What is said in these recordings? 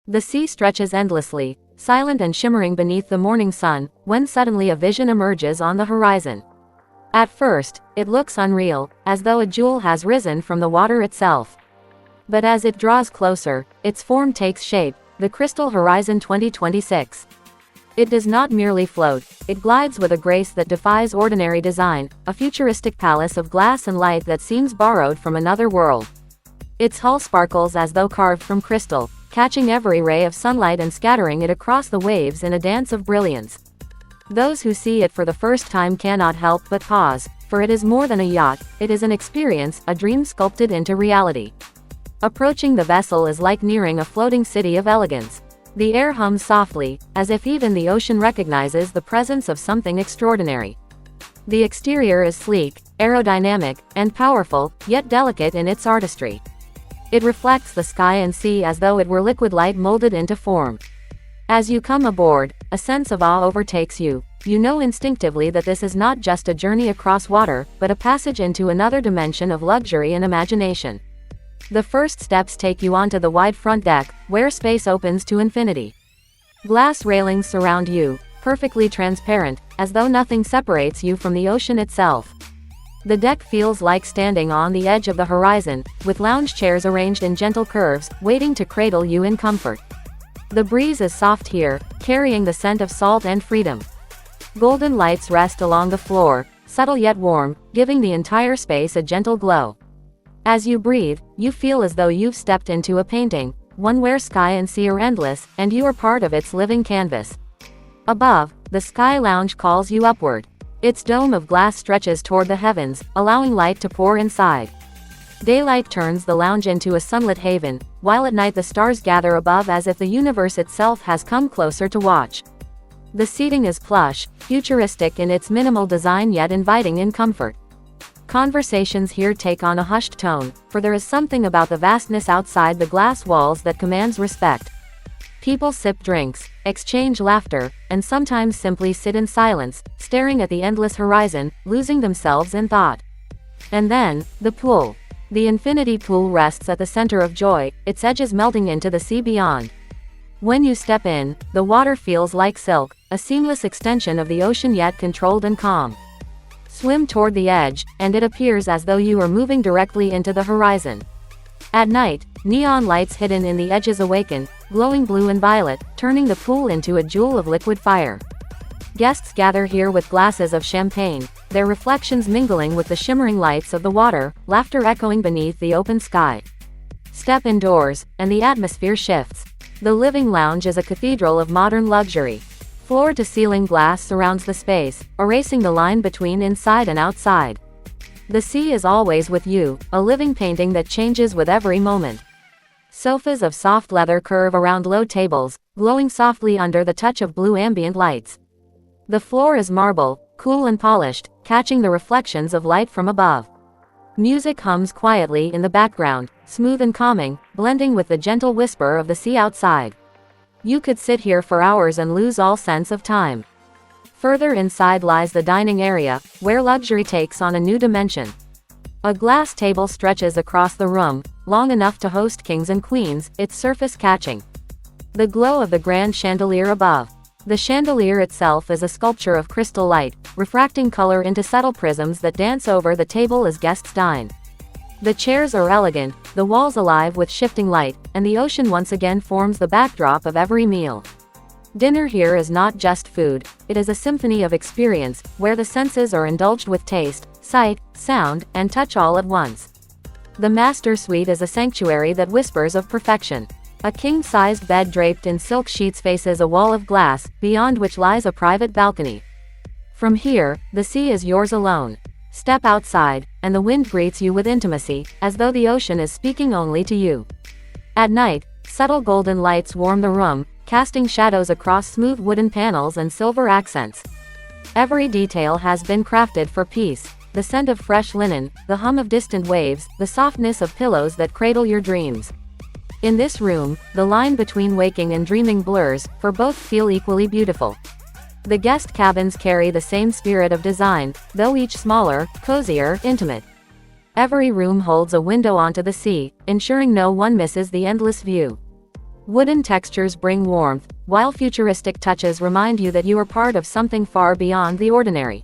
The sea stretches endlessly, silent and shimmering beneath the morning sun, when suddenly a vision emerges on the horizon. At first, it looks unreal, as though a jewel has risen from the water itself. But as it draws closer, its form takes shape, the Crystal Horizon 2026. It does not merely float, it glides with a grace that defies ordinary design, a futuristic palace of glass and light that seems borrowed from another world. Its hull sparkles as though carved from crystal, catching every ray of sunlight and scattering it across the waves in a dance of brilliance. Those who see it for the first time cannot help but pause, for it is more than a yacht, it is an experience, a dream sculpted into reality. Approaching the vessel is like nearing a floating city of elegance. The air hums softly, as if even the ocean recognizes the presence of something extraordinary. The exterior is sleek, aerodynamic, and powerful, yet delicate in its artistry. It reflects the sky and sea as though it were liquid light molded into form. As you come aboard, a sense of awe overtakes you. You know instinctively that this is not just a journey across water, but a passage into another dimension of luxury and imagination. The first steps take you onto the wide front deck, where space opens to infinity. Glass railings surround you, perfectly transparent, as though nothing separates you from the ocean itself. The deck feels like standing on the edge of the horizon, with lounge chairs arranged in gentle curves, waiting to cradle you in comfort. The breeze is soft here, carrying the scent of salt and freedom. Golden lights rest along the floor, subtle yet warm, giving the entire space a gentle glow. As you breathe, you feel as though you've stepped into a painting, one where sky and sea are endless, and you are part of its living canvas. Above, the Sky Lounge calls you upward. Its dome of glass stretches toward the heavens, allowing light to pour inside. Daylight turns the lounge into a sunlit haven, while at night the stars gather above as if the universe itself has come closer to watch. The seating is plush, futuristic in its minimal design yet inviting in comfort. Conversations here take on a hushed tone, for there is something about the vastness outside the glass walls that commands respect. People sip drinks, exchange laughter, and sometimes simply sit in silence, staring at the endless horizon, losing themselves in thought. And then, the pool. The infinity pool rests at the center of joy, its edges melting into the sea beyond. When you step in, the water feels like silk, a seamless extension of the ocean yet controlled and calm. Swim toward the edge, and it appears as though you are moving directly into the horizon. At night, neon lights hidden in the edges awaken, glowing blue and violet, turning the pool into a jewel of liquid fire. Guests gather here with glasses of champagne, their reflections mingling with the shimmering lights of the water, laughter echoing beneath the open sky. Step indoors, and the atmosphere shifts. The living lounge is a cathedral of modern luxury. Floor-to-ceiling glass surrounds the space, erasing the line between inside and outside. The sea is always with you, a living painting that changes with every moment. Sofas of soft leather curve around low tables, glowing softly under the touch of blue ambient lights. The floor is marble, cool and polished, catching the reflections of light from above. Music hums quietly in the background, smooth and calming, blending with the gentle whisper of the sea outside. You could sit here for hours and lose all sense of time. Further inside lies the dining area, where luxury takes on a new dimension. A glass table stretches across the room, long enough to host kings and queens, its surface catching the glow of the grand chandelier above. The chandelier itself is a sculpture of crystal light, refracting color into subtle prisms that dance over the table as guests dine. The chairs are elegant, the walls alive with shifting light, and the ocean once again forms the backdrop of every meal. Dinner here is not just food, it is a symphony of experience, where the senses are indulged with taste, sight, sound, and touch all at once. The master suite is a sanctuary that whispers of perfection. A king-sized bed draped in silk sheets faces a wall of glass, beyond which lies a private balcony. From here, the sea is yours alone. Step outside, and the wind greets you with intimacy, as though the ocean is speaking only to you. At night, subtle golden lights warm the room, casting shadows across smooth wooden panels and silver accents. Every detail has been crafted for peace. The scent of fresh linen, the hum of distant waves, the softness of pillows that cradle your dreams. In this room, the line between waking and dreaming blurs, for both feel equally beautiful. The guest cabins carry the same spirit of design, though each smaller, cozier, intimate. Every room holds a window onto the sea, ensuring no one misses the endless view. Wooden textures bring warmth, while futuristic touches remind you that you are part of something far beyond the ordinary.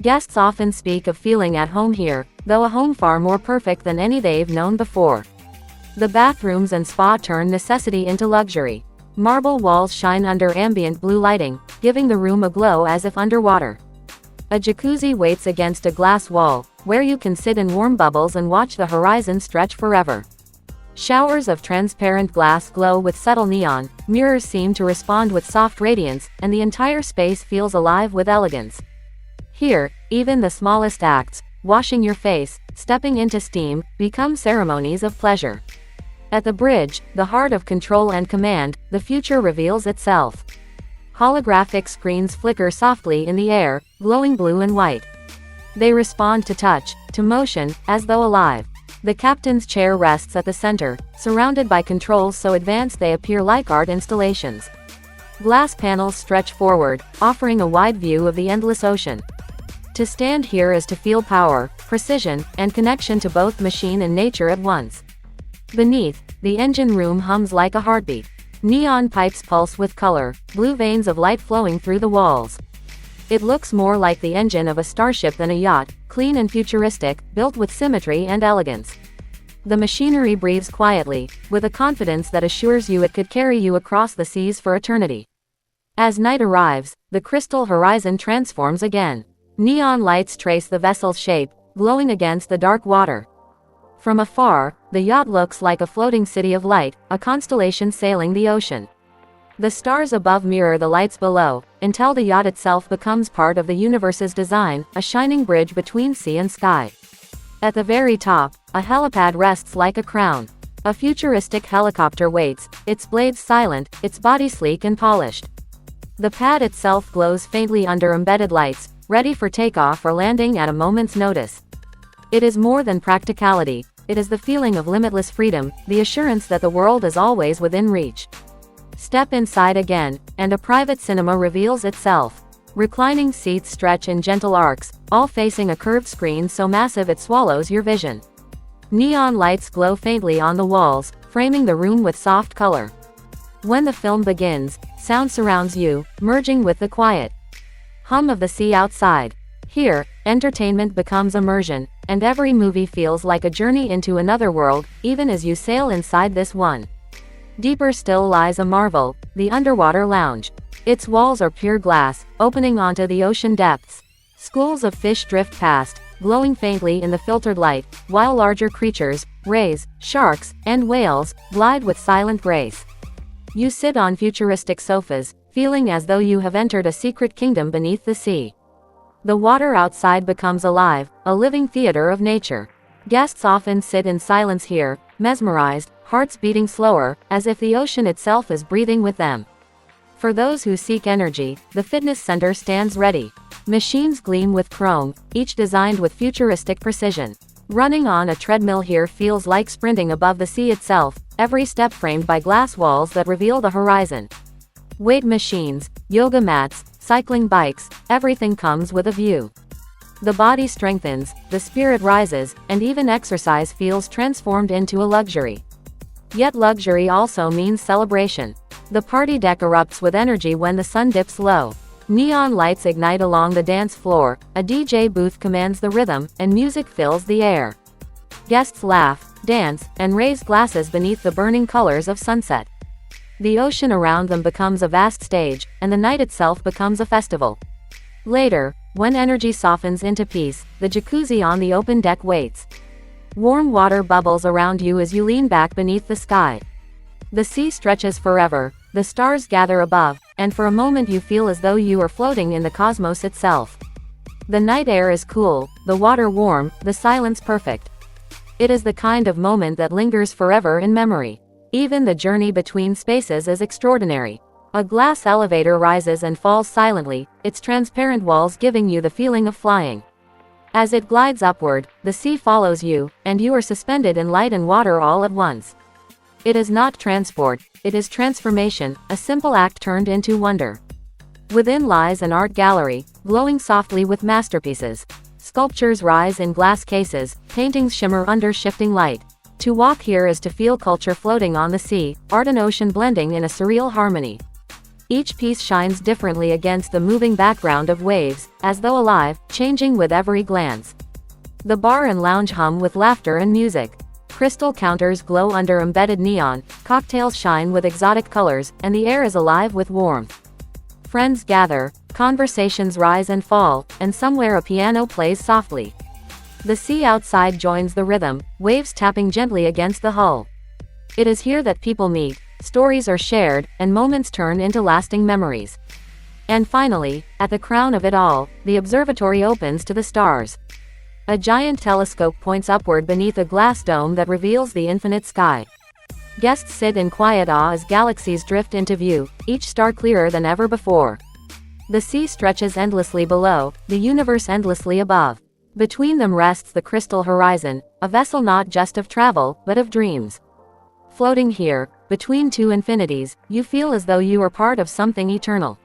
Guests often speak of feeling at home here, though a home far more perfect than any they've known before. The bathrooms and spa turn necessity into luxury. Marble walls shine under ambient blue lighting, giving the room a glow as if underwater. A jacuzzi waits against a glass wall, where you can sit in warm bubbles and watch the horizon stretch forever. Showers of transparent glass glow with subtle neon, mirrors seem to respond with soft radiance, and the entire space feels alive with elegance. Here, even the smallest acts, washing your face, stepping into steam, become ceremonies of pleasure. At the bridge, the heart of control and command, the future reveals itself. Holographic screens flicker softly in the air, glowing blue and white. They respond to touch, to motion, as though alive. The captain's chair rests at the center, surrounded by controls so advanced they appear like art installations. Glass panels stretch forward, offering a wide view of the endless ocean. To stand here is to feel power, precision, and connection to both machine and nature at once. Beneath, the engine room hums like a heartbeat. Neon pipes pulse with color, blue veins of light flowing through the walls. It looks more like the engine of a starship than a yacht, clean and futuristic, built with symmetry and elegance. The machinery breathes quietly, with a confidence that assures you it could carry you across the seas for eternity. As night arrives, the crystal horizon transforms again. Neon lights trace the vessel's shape, glowing against the dark water. From afar, the yacht looks like a floating city of light, a constellation sailing the ocean. The stars above mirror the lights below, until the yacht itself becomes part of the universe's design, a shining bridge between sea and sky. At the very top, a helipad rests like a crown. A futuristic helicopter waits, its blades silent, its body sleek and polished. The pad itself glows faintly under embedded lights, ready for takeoff or landing at a moment's notice. It is more than practicality, it is the feeling of limitless freedom, the assurance that the world is always within reach. Step inside again, and a private cinema reveals itself. Reclining seats stretch in gentle arcs, all facing a curved screen so massive it swallows your vision. Neon lights glow faintly on the walls, framing the room with soft color. When the film begins, sound surrounds you, merging with the quiet hum of the sea outside. Here, entertainment becomes immersion, and every movie feels like a journey into another world, even as you sail inside this one. Deeper still lies a marvel, the underwater lounge. Its walls are pure glass, opening onto the ocean depths. Schools of fish drift past, glowing faintly in the filtered light, while larger creatures, rays, sharks, and whales, glide with silent grace. You sit on futuristic sofas, feeling as though you have entered a secret kingdom beneath the sea. The water outside becomes alive, a living theater of nature. Guests often sit in silence here, mesmerized, hearts beating slower, as if the ocean itself is breathing with them. For those who seek energy, the fitness center stands ready. Machines gleam with chrome, each designed with futuristic precision. Running on a treadmill here feels like sprinting above the sea itself, every step framed by glass walls that reveal the horizon. Weight machines, yoga mats, cycling bikes, everything comes with a view. The body strengthens, the spirit rises, and even exercise feels transformed into a luxury. Yet luxury also means celebration. The party deck erupts with energy when the sun dips low. Neon lights ignite along the dance floor, a DJ booth commands the rhythm, and music fills the air. Guests laugh, dance, and raise glasses beneath the burning colors of sunset. The ocean around them becomes a vast stage, and the night itself becomes a festival. Later, when energy softens into peace, the jacuzzi on the open deck waits. Warm water bubbles around you as you lean back beneath the sky. The sea stretches forever, the stars gather above, and for a moment you feel as though you are floating in the cosmos itself. The night air is cool, the water warm, the silence perfect. It is the kind of moment that lingers forever in memory. Even the journey between spaces is extraordinary. A glass elevator rises and falls silently, its transparent walls giving you the feeling of flying. As it glides upward, the sea follows you, and you are suspended in light and water all at once. It is not transport, it is transformation, a simple act turned into wonder. Within lies an art gallery, glowing softly with masterpieces. Sculptures rise in glass cases, paintings shimmer under shifting light. To walk here is to feel culture floating on the sea, art and ocean blending in a surreal harmony. Each piece shines differently against the moving background of waves, as though alive, changing with every glance. The bar and lounge hum with laughter and music. Crystal counters glow under embedded neon, cocktails shine with exotic colors, and the air is alive with warmth. Friends gather, conversations rise and fall, and somewhere a piano plays softly. The sea outside joins the rhythm, waves tapping gently against the hull. It is here that people meet, stories are shared, and moments turn into lasting memories. And finally, at the crown of it all, the observatory opens to the stars. A giant telescope points upward beneath a glass dome that reveals the infinite sky. Guests sit in quiet awe as galaxies drift into view, each star clearer than ever before. The sea stretches endlessly below, the universe endlessly above. Between them rests the crystal horizon, a vessel not just of travel, but of dreams. Floating here, between two infinities, you feel as though you are part of something eternal.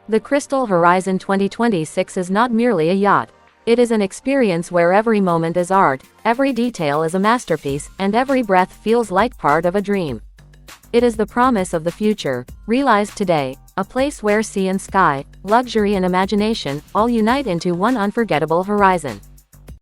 The Crystal Horizon 2026 is not merely a yacht. It is an experience where every moment is art, every detail is a masterpiece, and every breath feels like part of a dream. It is the promise of the future, realized today, a place where sea and sky, luxury and imagination, all unite into one unforgettable horizon.